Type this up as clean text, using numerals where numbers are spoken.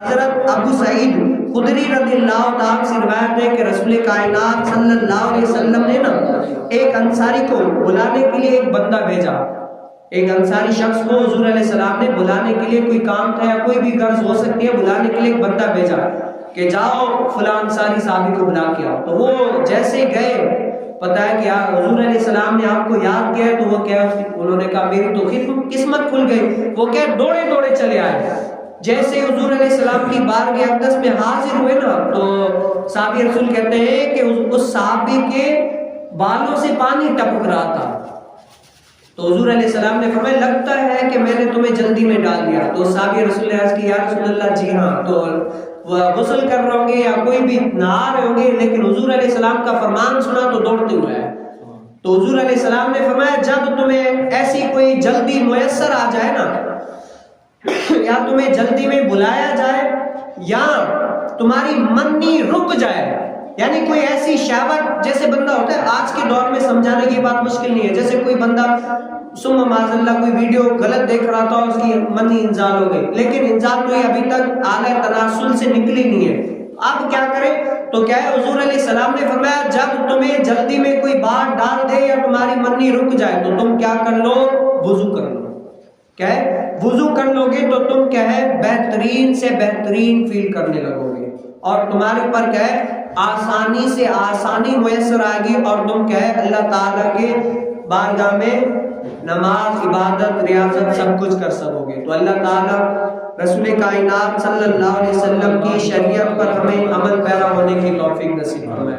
حضرت ابو سعید خدری رضی اللہ تعالیٰ سے روایت ہے کہ رسول کائنات صلی اللہ علیہ وسلم نے نا ایک انصاری کو بلانے کے لیے ایک بندہ بھیجا. ایک انصاری شخص کو حضور علیہ السلام نے بلانے کے لیے، کوئی کام تھا یا کوئی بھی غرض ہو سکتی ہے، بلانے کے لیے ایک بندہ بھیجا کہ جاؤ فلاں انصاری صحابی کو بلا کے آؤ. تو وہ جیسے گئے، پتہ ہے کہ حضور علیہ السلام نے آپ کو یاد کیا، تو وہ کیا، انہوں نے کہا میری تو قسمت کھل گئی. وہ کیا دوڑے دوڑے چلے آئے. جیسے حضور علیہ السلام کی بارگاہ اقدس میں حاضر ہوئے نا، تو صحابی رسول کہتے ہیں کہ اس صحابی کے بالوں سے پانی ٹپک رہا تھا. تو حضور علیہ السلام نے فرمایا لگتا ہے کہ میں نے تمہیں جلدی میں ڈال دیا. تو صحابی رسول نے عرض کی یا رسول اللہ جی ہاں. تو وہ غسل کر رہے ہوں گے یا کوئی بھی نہا رہے ہوں گے، لیکن حضور علیہ السلام کا فرمان سنا تو دوڑتے ہوئے آئے. تو حضور علیہ السلام نے فرمایا جب تمہیں ایسی کوئی جلدی میسر آ جائے نا، یا تمہیں جلدی میں بلایا جائے، یا تمہاری منی رک جائے، یعنی کوئی ایسی شہوت، جیسے بندہ ہوتا ہے آج کے دور میں سمجھانے کی بات مشکل نہیں ہے، جیسے کوئی بندہ ثم معاذ اللہ کوئی ویڈیو غلط دیکھ رہا تھا، اس کی منی انزال ہو گئی، لیکن انزال کوئی ابھی تک اعلی تناسل سے نکلی نہیں ہے. اب کیا کرے؟ تو کیا ہے، حضور علیہ السلام نے فرمایا جب تمہیں جلدی میں کوئی بات ڈال دے یا تمہاری منی رک جائے تو تم کیا کر لو؟ وضو کر لو. کیا ہے؟ وضو کر لو گے تو تم کیا ہے بہترین سے بہترین فیل کرنے لگو گے، اور تمہارے اوپر کیا ہے آسانی سے آسانی میسر آئے گی، اور تم کیا ہے اللہ تعالیٰ کے بارگاہ میں نماز، عبادت، ریاضت سب کچھ کر سکو گے. تو اللہ تعالیٰ رسول کائنات صلی اللہ علیہ وسلم کی شریعت پر ہمیں عمل پیرا ہونے کی توفیق نصیب فرمائے.